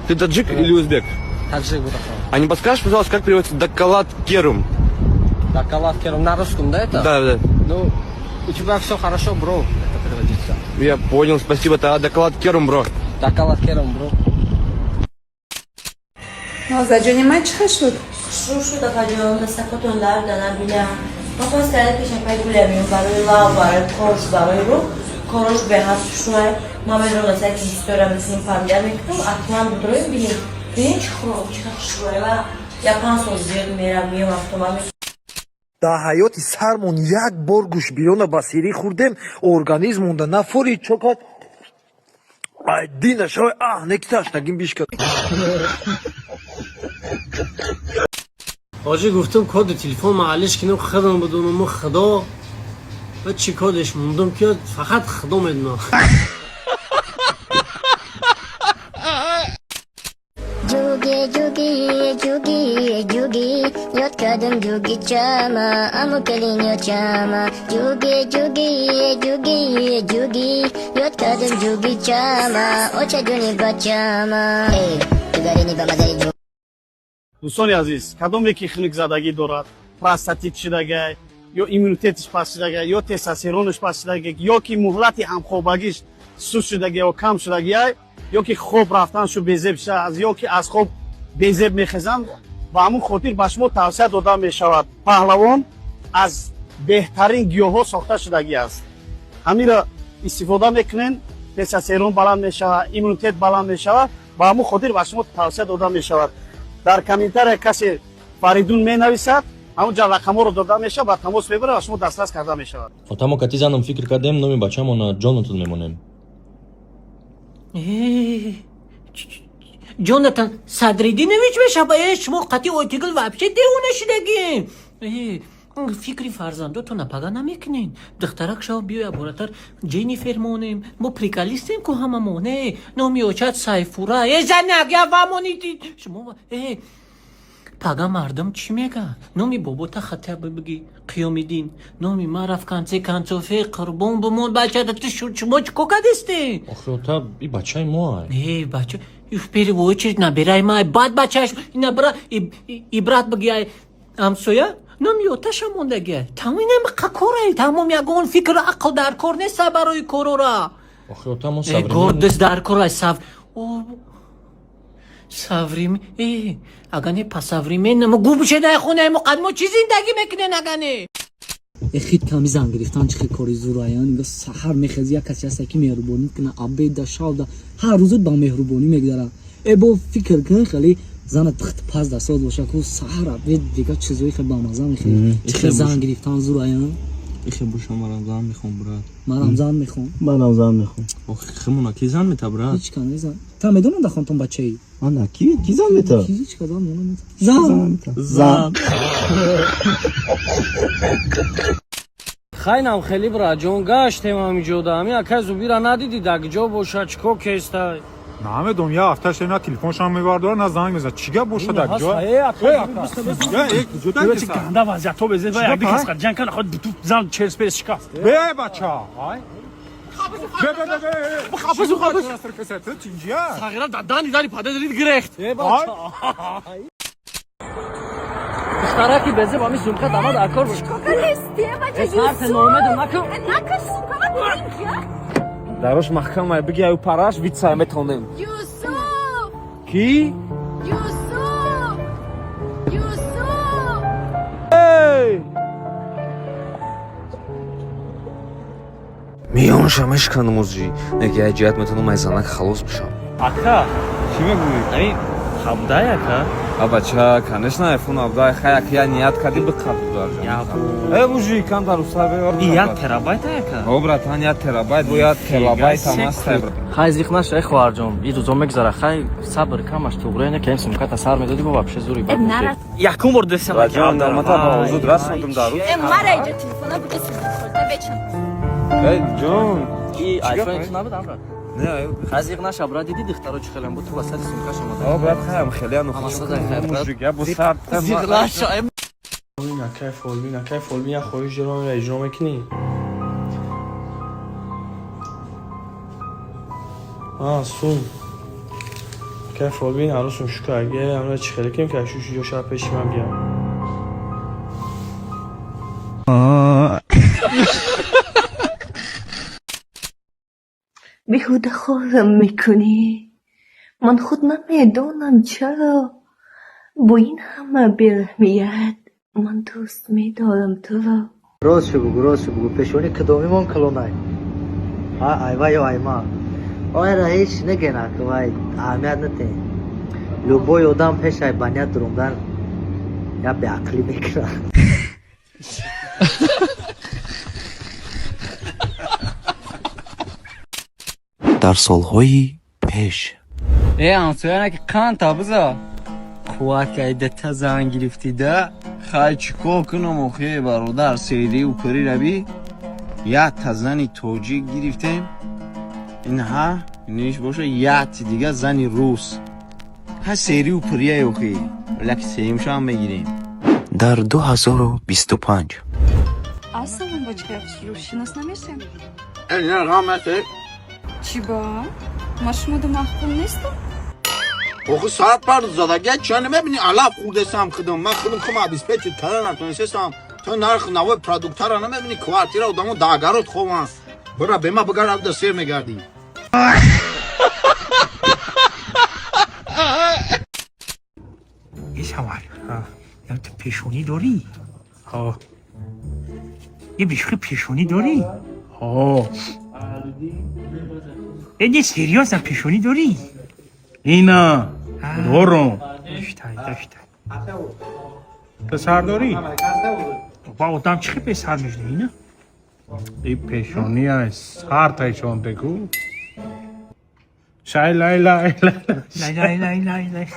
Ты таджик или узбек? Таджик буду. А не подскажешь, пожалуйста, как переводится дакалат керум? Дакалат керум на русском, да, это? Да, да. Ну, у тебя все хорошо, бро, это переводится. Я понял, спасибо. Это дакалат керум, бро. Дакалат керум, бро. نازجانی من چه شد؟ شو دفعه دستکاتون در نبینم ما خواست کرده پیشم پای گولمیون برای لاو برای کورس برای رو کورس به هست شوی ما به رو نسای که هیستوریا مثل فامیلیا میکنم اتمام بدرویم ببین چه شوی و یپان سوز زیاد میرم میام автомат در حیاتی سرمون یک بار گوش بیرون بسیری خوردیم ارگانیزمون در نفوری چکات دینه شوی نکتاش نگیم بیش کرد حاجی گفتم کد تلفن معلش کنم خودم بدونم خدا و چی کدش موندم که فقط خدا میدونم جوگی جوگی جوگی جوگی یاد کردم جوگی چاما امو کلینیو چاما جوگی جوگی جوگی جوگی یاد کردم جوگی چاما اوچه دونی بچاما ای تو گرینی با مزای جو دوستان عزیز کدام یکی خنک زدگی دارد پروستاتیت شدگی یا ایمونیتتش پس شدگی یا تستوسترونش پس شدگی یا که مهلت همخوابگیش سوس شدگی یا کم شدگی یا که خواب رفتنشو بیزب شد از یا که از خواب بیزب میخزن و همون خاطر به شما توصیه داده میشود پهلوان از بهترین گیاها ساخته شدگی است همین را استفاده میکنین تستوسترون بلند میشود ایمونیتت بلند میشود و همون خاطر به شما توصیه داده میشود در کامنتر کسی فریدون مینویسد همونجا رقم‌ها رو داده میشه و تماس میبره و شما دسترس کرده میشود отамо кати занам фикр кардем номи бачамона ҷонатон мемонем جوناتان صدریدینویچ میشه شما قطعی اوتیگل вообще دیونه شدگیم فکری فرزنداتون پگاه نمیکنین دخترک شو بیویا براتر جینیفر مونیم ما پریکالیستیم که همه مونه نامی اوچت سایفورا زنگ یا وامونیدید شما پگاه مردم چی میگه نامی بابا تا خطه بگی قیامیدین نامی ما رفت کانچوفه قربون بمون بچه تو شما چکو کدستی охро та и бачаи моай бача в первую очередь набирай май бад бачаш набира ибрат бигай амсоя نمی آتش موندگی تمام قکوره تمام یگان فکر عقل در کار نیست برای کورورا آخه تمام صبری گردس در کار صبریم اگه پسوری من گوب شده خونه مقدمه چی زندگی میکنه نگنه خیلی کمی زنگ گرفتن چه کاری زورایان نگاه سحر میخزی یک کسی هست که مهربانی کنه عبید دا شال دا هر روزت با مهربانی میگذره با فکر کن خیلی زن تخت پاس دستات باشه که سحر عبید دیگه چیزایی خیلی بامزه میخواد چه زنگ گرفتن زورایان خیلی بوشم مرام زن میخوام برات منم زن میخوام آخه خمونا کی زن میتا برات هیچ کنه زن تا میدونم دخون تون بچه ای آنها کی زن میتا هیچ کدام نمیتا زن خیلی خیلی برا جون گشتیم همینجا دامی اکه زوبیرا ندیدی دگجا باشه چکو کستای همه دنیا افتش نه تلفنشان می‌بردار نه زنگ می‌زد چیگه بوشه در جا یک جدا چه گنده وضعیت تو بزن و یک کس جنگ کنه خود تو زن چرس پیش شکست به بچا های خابز چینجیه صغیرا دانی پاده دارید گرخت دخترکی بزه با می سومکه داماد اکار بود اسمارت نومد نکن داروش محکمه بگی او پاراش وید سایمه تونیم یوسف کی؟ یوسف میان شمش کنم موزی نگه اجیت میتونم ایزانک خلاص بشم اکا چی میگویی؟ این خبده اکا بچه کنش نه ایفون ابدای خیلی یا نیت کردی بخواد دار موزی کم در اصلا یک ترابایت اکا او براتان یک ترابایت و یک ترابایت هم است خیلی زیخ نشه خواهر جان این روزا میگذاره خیلی صبر کمش تو بره اینه که این سمکت سر میدادی بابا بشه زوری یکم بار دستم راجع اندامتا با وجود راست میدم دارو مرا اینجا تلفنه بگه سمکت بچم جون این آیفون نبود امرا نه خیلی نشه برا دیدی دخترها چه خیلی بود تو وسط سمکش اومده آه برات خیلی خیلی انو موزیگه بو سر زیخ نشه نکه فولمی یا خویش جرام را اجرا میکنی سون که فوبین عروسم شکرگه امروز چی خیلی کم که شوشی شب پیشی من بیام بیهوده خوابم میکنی. من خود نمیدونم چرا با این همه بی‌رحمیت من دوست میدارم تو را. راست شو بگو پیشونی کدومی من کلونای ayva yo ayma ayra hiç ne gena kavay ahmet ne te luboy odam peşay banya durumdan ya be akli bekra در سالهای پیش ansuyana ki kan tabuza خواه ایدتا زن گرفتی ده خواهی چیکار کنم آخه برادر سیری و پری روی یه تزنی توجی گرفتیم اینها اینش باشه یه دیگه زنی روس ها سیری و پریه آخه ولی سیمشو هم بگیریم در 2025 اصلا با چه رو شناسنامه‌شم این رقمته چی با ما شما دو محکوم نیستم آخه ساعت پر زدگه چه نمیبینی علاف خورده سم خودم من خودم کم دیسپچ کردن نتونستم تو نرخ نوع پروداکتر رو نمیبینی کوارتیر رو دامو داگرات خوان برا به ما بگرد در سیر میگردی یه سوال یا تو پیشونی داری؟ ها یه بیشخی پیشونی داری؟ ها یه سریاس هم پیشونی داری؟ اینا دورم داشتای پسر داری؟ با آدم چه پسر میشنه اینا؟ این پیشونی های سر تایشون دکو شای لای لای لای لای لای لای لای